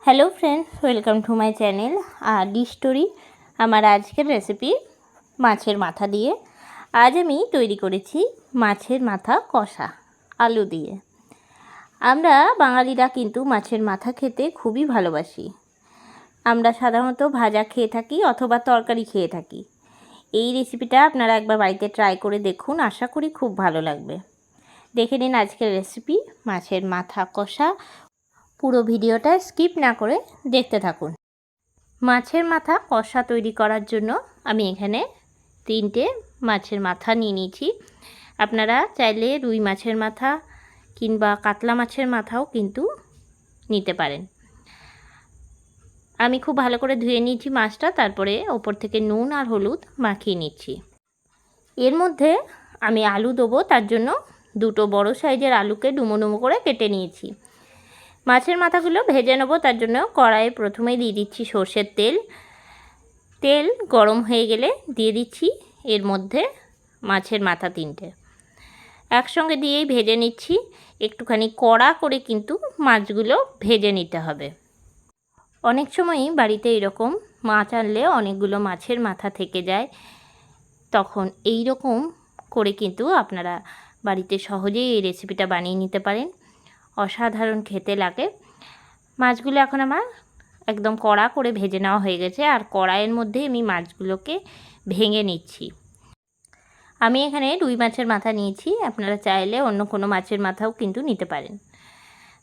Hello friends, welcome to my channel R D story. আমার আজকের recipe মাছের মাথা দিয়ে। আজ আমি তৈরি করেছি মাছের মাথা কষা আলু দিয়ে। আমরা বাঙালিরা কিন্তু মাছের মাথা খেতে খুবই ভালোবাসি। আমরা সাধারণত ভাজা খেয়ে থাকি অথবা তরকারি খেয়ে থাকি। এই রেসিপিটা আপনারা একবার বাড়িতে ট্রাই করে দেখুন, আশা করি খুব ভালো লাগবে। দেখে নিন আজকের রেসিপি মাছের মাথা কষা। পুরো ভিডিওটা স্কিপ না করে দেখতে থাকুন। মাছের মাথা কষা তৈরি করার জন্য আমি এখানে 3টে মাছের মাথা নিয়ে নিয়েছি। আপনারা চাইলে রুই মাছের মাথা কিংবা কাতলা মাছের মাথাও কিন্তু নিতে পারেন। আমি খুব ভালো করে ধুয়ে নিয়েছি মাছটা, তারপরে ওপর থেকে নুন আর হলুদ মাখিয়ে নিচ্ছি। এর মধ্যে আমি আলু দেবো, তার জন্য 2টো বড় সাইজের আলুকে ডুমো ডুমো করে কেটে নিয়েছি। মাছের মাথাগুলো ভেজে নেবো, তার জন্য কড়াইয়ে প্রথমেই দিয়ে দিচ্ছি সর্ষের তেল। তেল গরম হয়ে গেলে দিয়ে দিচ্ছি এর মধ্যে মাছের মাথা 3টে একসঙ্গে দিয়েই ভেজে নিচ্ছি। একটুখানি কড়া করে কিন্তু মাছগুলো ভেজে নিতে হবে। অনেক সময়ই বাড়িতে এরকম মাছ আনলে অনেকগুলো মাছের মাথা থেকে যায়, তখন এই রকম করে কিন্তু আপনারা বাড়িতে সহজেই এই রেসিপিটা বানিয়ে নিতে পারেন। অসাধারণ খেতে লাগে। মাছগুলো এখন আমার একদম কড়া করে ভেজে নেওয়া হয়ে গেছে, আর কড়াইয়ের মধ্যে আমি মাছগুলোকে ভেঙে নিচ্ছি। আমি এখানে রুই মাছের মাথা নিয়েছি, আপনারা চাইলে অন্য কোনো মাছের মাথাও কিন্তু নিতে পারেন।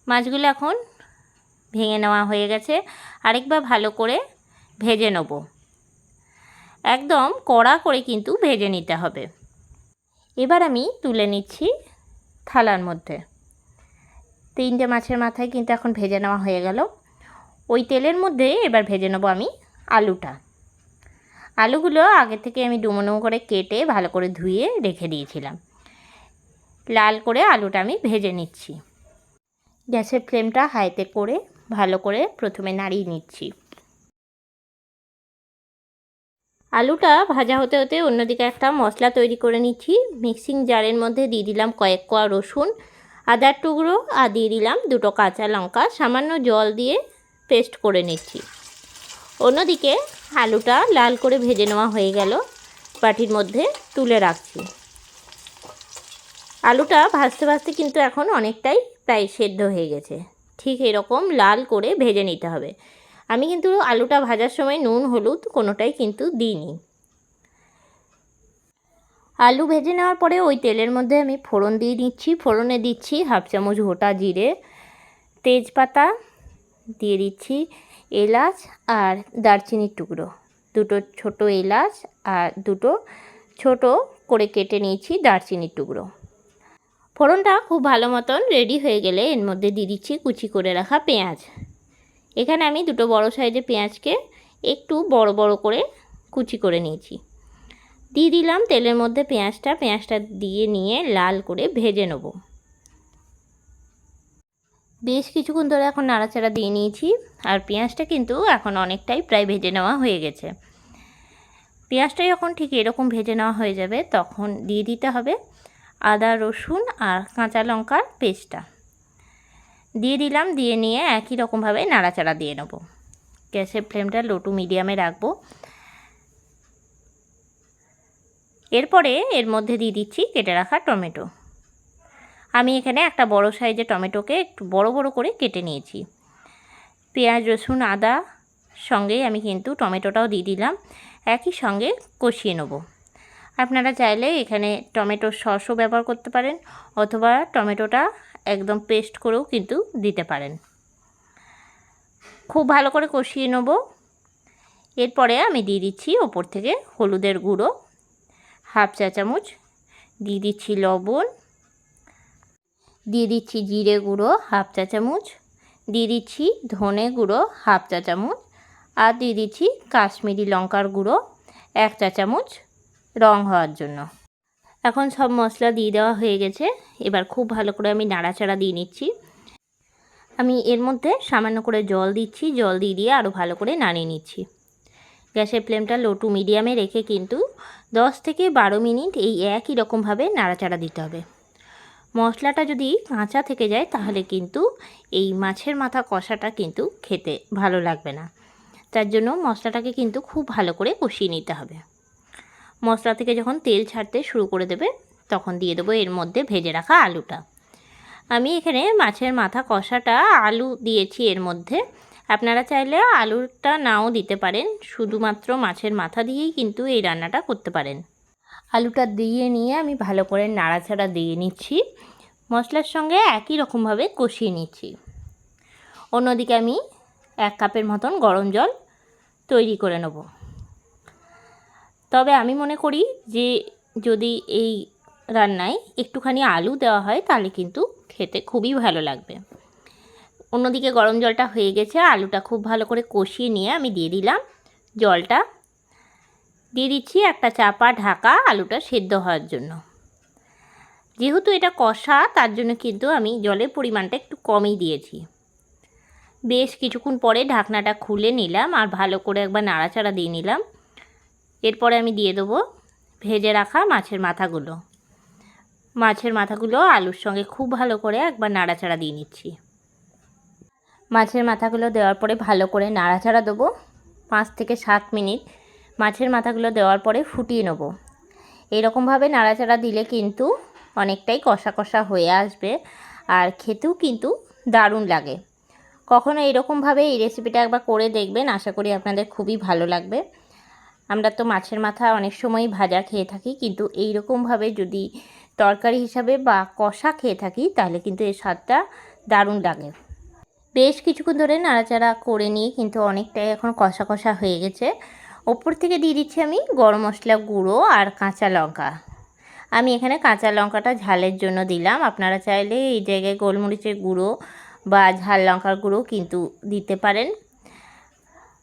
মাছগুলো এখন ভেঙে নেওয়া হয়ে গেছে, আরেকবার ভালো করে ভেজে নেব। একদম কড়া করে কিন্তু ভেজে নিতে হবে। এবার আমি তুলে নিচ্ছি থালার মধ্যে। 3টে মাছের মাথায় কিন্তু এখন ভেজে নেওয়া হয়ে গেল। ওই তেলের মধ্যে এবার ভেজে নেব আমি আলুটা। আলুগুলো আগে থেকে আমি ডুমো ডুমো করে কেটে ভালো করে ধুয়ে রেখে দিয়েছিলাম। লাল করে আলুটা আমি ভেজে নিচ্ছি। গ্যাসের ফ্লেমটা হাইতে করে ভালো করে প্রথমে নাড়িয়ে নিচ্ছি। আলুটা ভাজা হতে হতে অন্যদিকে একটা মশলা তৈরি করে নিচ্ছি। মিক্সিং জারের মধ্যে দিয়ে দিলাম কয়েক কোয়া রসুন, আদার টুকরো, আর দিয়ে দিলাম 2টো কাঁচা লঙ্কা। সামান্য জল দিয়ে পেস্ট করে নিচ্ছি। অন্যদিকে আলুটা লাল করে ভেজে নেওয়া হয়ে গেল, বাটির মধ্যে তুলে রাখছি। আলুটা ভাজতে ভাজতে কিন্তু এখন অনেকটাই প্রায় সেদ্ধ হয়ে গেছে। ঠিক এরকম লাল করে ভেজে নিতে হবে। আমি কিন্তু আলুটা ভাজার সময় নুন হলুদ কোনোটাই কিন্তু দিইনি। আলু ভেজে নেওয়ার পরে ওই তেলের মধ্যে আমি ফোড়ন দিয়ে দিচ্ছি। ফোড়নে দিচ্ছি 1/2 চামচ গোটা জিরে, তেজপাতা দিয়ে দিচ্ছি, এলাচ আর দারচিনির টুকরো, 2টো ছোটো এলাচ আর 2টো ছোটো করে কেটে নিয়েছি দারচিনির টুকরো। ফোড়নটা খুব ভালো মতন রেডি হয়ে গেলে এর মধ্যে দিয়ে দিচ্ছি কুচি করে রাখা পেঁয়াজ। এখানে আমি 2টো বড় সাইজের পেঁয়াজকে একটু বড় বড় করে কুচি করে নিয়েছি। দিয়ে দিলাম তেলের মধ্যে পেঁয়াজটা দিয়ে নিয়ে লাল করে ভেজে নেব। বেশ কিছুক্ষণ ধরে এখন নাড়াচাড়া দিয়ে নিয়েছি, আর পেঁয়াজটা কিন্তু এখন অনেকটাই প্রায় ভেজে নেওয়া হয়ে গেছে। পেঁয়াজটা যখন ঠিক এরকম ভেজে নেওয়া হয়ে যাবে তখন দিয়ে দিতে হবে আদা রসুন আর কাঁচা লঙ্কার পেস্টটা। দিয়ে দিলাম, দিয়ে নিয়ে একই রকমভাবে নাড়াচাড়া দিয়ে নেব। গ্যাসের ফ্লেমটা লো টু মিডিয়ামে রাখবো। এরপরে এর মধ্যে দিয়ে দিচ্ছি কেটে রাখা টমেটো। আমি এখানে একটা বড় সাইজের টমেটোকে একটু বড় বড় করে কেটে নিয়েছি। পেঁয়াজ রসুন আদা সঙ্গেই আমি কিন্তু টমেটোটাও দিয়ে দিলাম, একই সঙ্গে কষিয়ে নেব। আপনারা চাইলে এখানে টমেটোর সসও ব্যবহার করতে পারেন, অথবা টমেটোটা একদম পেস্ট করেও কিন্তু দিতে পারেন। খুব ভালো করে কষিয়ে নেব। এরপরে আমি দিয়ে দিচ্ছি ওপর থেকে হলুদের গুঁড়ো 1/2 চা চামচ, দিয়ে দিচ্ছি লবণ, দিয়ে দিচ্ছি জিরে গুঁড়ো 1/2 চা চামচ, দিয়ে দিচ্ছি ধনে গুঁড়ো 1/2 চা চামচ, আর দিয়ে দিচ্ছি কাশ্মীরি লঙ্কার গুঁড়ো 1 চা চামচ রং হওয়ার জন্য। এখন সব মশলা দিয়ে দেওয়া হয়ে গেছে। এবার খুব ভালো করে আমি নাড়াচাড়া দিয়ে নিচ্ছি। আমি এর মধ্যে সামান্য করে জল দিচ্ছি, জল দিয়ে আরও ভালো করে নাড়িয়ে নিচ্ছি। গ্যাসের ফ্লেমটা লো টু মিডিয়ামে রেখে কিন্তু 10 থেকে 12 মিনিট এই একই রকমভাবে নাড়াচাড়া দিতে হবে। মশলাটা যদি কাঁচা থেকে যায় তাহলে কিন্তু এই মাছের মাথা কষাটা কিন্তু খেতে ভালো লাগবে না। তার জন্য মশলাটাকে কিন্তু খুব ভালো করে কষিয়ে নিতে হবে। মশলা থেকে যখন তেল ছাড়তে শুরু করে দেবে তখন দিয়ে দেবো এর মধ্যে ভেজে রাখা আলুটা। আমি এখানে মাছের মাথা কষাটা আলু দিয়েছি এর মধ্যে। আপনারা চাইলে আলুটা নাও দিতে পারেন, শুধুমাত্র মাছের মাথা দিয়েই কিন্তু এই রান্নাটা করতে পারেন। আলুটা দিয়ে নিয়ে আমি ভালো করে নাড়াচাড়া দিয়ে নিচ্ছি, মশলার সঙ্গে একই রকমভাবে কষিয়ে নিচ্ছি। অন্যদিকে আমি 1 কাপের মতন গরম জল তৈরি করে নেব। তবে আমি মনে করি যে যদি এই রান্নায় একটুখানি আলু দেওয়া হয় তাহলে কিন্তু খেতে খুবই ভালো লাগবে। অন্যদিকে গরম জলটা হয়ে গেছে, আলুটা খুব ভালো করে কষিয়ে নিয়ে আমি দিয়ে দিলাম জলটা। দিয়ে দিচ্ছি একটা চাপা ঢাকা আলুটা সেদ্ধ হওয়ার জন্য। যেহেতু এটা কষা তার জন্য কিন্তু আমি জলের পরিমাণটা একটু কমই দিয়েছি। বেশ কিছুক্ষণ পরে ঢাকনাটা খুলে নিলাম আর ভালো করে একবার নাড়াচাড়া দিয়ে নিলাম। এরপরে আমি দিয়ে দেবো ভেজে রাখা মাছের মাথাগুলো। মাছের মাথাগুলো আলুর সঙ্গে খুব ভালো করে একবার নাড়াচাড়া দিয়ে নিচ্ছি। মাছের মাথাগুলো দেওয়ার পরে ভালো করে নাড়াচাড়া দেবো 5 থেকে 7 মিনিট। মাছের মাথাগুলো দেওয়ার পরে ফুটিয়ে নেব। এরকমভাবে নাড়াচাড়া দিলে কিন্তু অনেকটাই কষা কষা হয়ে আসবে আর খেতেও কিন্তু দারুণ লাগে। কখনো এরকমভাবে এই রেসিপিটা একবার করে দেখবেন, আশা করি আপনাদের খুবই ভালো লাগবে। আমরা তো মাছের মাথা অনেক সময় ভাজা খেয়ে থাকি, কিন্তু এই রকমভাবে যদি তরকারি হিসাবে বা কষা খেয়ে থাকি তাহলে কিন্তু এর স্বাদটা দারুণ লাগে। বেশ কিছুক্ষণ ধরে নাড়াচাড়া করে নিয়ে কিন্তু অনেকটাই এখন কষা কষা হয়ে গেছে। ওপর থেকে দিয়ে দিচ্ছি আমি গরম মশলা গুঁড়ো আর কাঁচা লঙ্কা। আমি এখানে কাঁচা লঙ্কাটা ঝালের জন্য দিলাম, আপনারা চাইলে এই জায়গায় গোলমরিচের গুঁড়ো বা ঝাল লঙ্কার গুঁড়ো কিন্তু দিতে পারেন।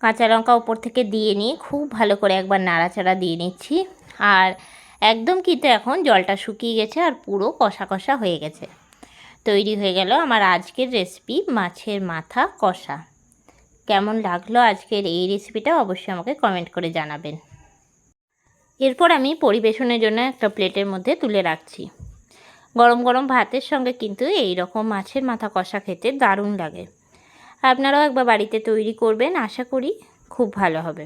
কাঁচা লঙ্কা ওপর থেকে দিয়ে নিয়ে খুব ভালো করে একবার নাড়াচাড়া দিয়ে নিচ্ছি। আর একদম কিন্তু এখন জলটা শুকিয়ে গেছে আর পুরো কষা কষা হয়ে গেছে। তৈরি হয়ে গেল আমার আজকের রেসিপি মাছের মাথা কষা। কেমন লাগলো আজকের এই রেসিপিটা অবশ্যই আমাকে কমেন্ট করে জানাবেন। এরপর আমি পরিবেশনের জন্য একটা প্লেটের মধ্যে তুলে রাখছি। গরম গরম ভাতের সঙ্গে কিন্তু এই রকম মাছের মাথা কষা খেতে দারুণ লাগে। আপনারাও একবার বাড়িতে তৈরি করবেন, আশা করি খুব ভালো হবে।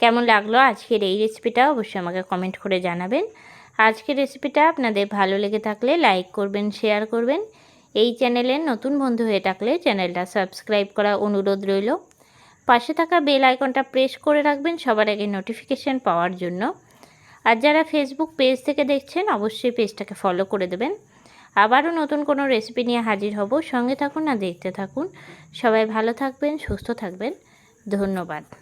কেমন লাগলো আজকের এই রেসিপিটা অবশ্যই আমাকে কমেন্ট করে জানাবেন। আজকের রেসিপিটা আপনাদের ভালো লেগে থাকলে লাইক করবেন, শেয়ার করবেন। এই চ্যানেলের নতুন বন্ধু হয়ে থাকলে চ্যানেলটা সাবস্ক্রাইব করা অনুরোধ রইল। পাশে থাকা বেল আইকনটা প্রেস করে রাখবেন সবার আগে নোটিফিকেশান পাওয়ার জন্য। আর যারা ফেসবুক পেজ থেকে দেখছেন অবশ্যই পেজটাকে ফলো করে দেবেন। আবারও নতুন কোনো রেসিপি নিয়ে হাজির হব, সঙ্গে থাকুন আর দেখতে থাকুন। সবাই ভালো থাকবেন, সুস্থ থাকবেন। ধন্যবাদ।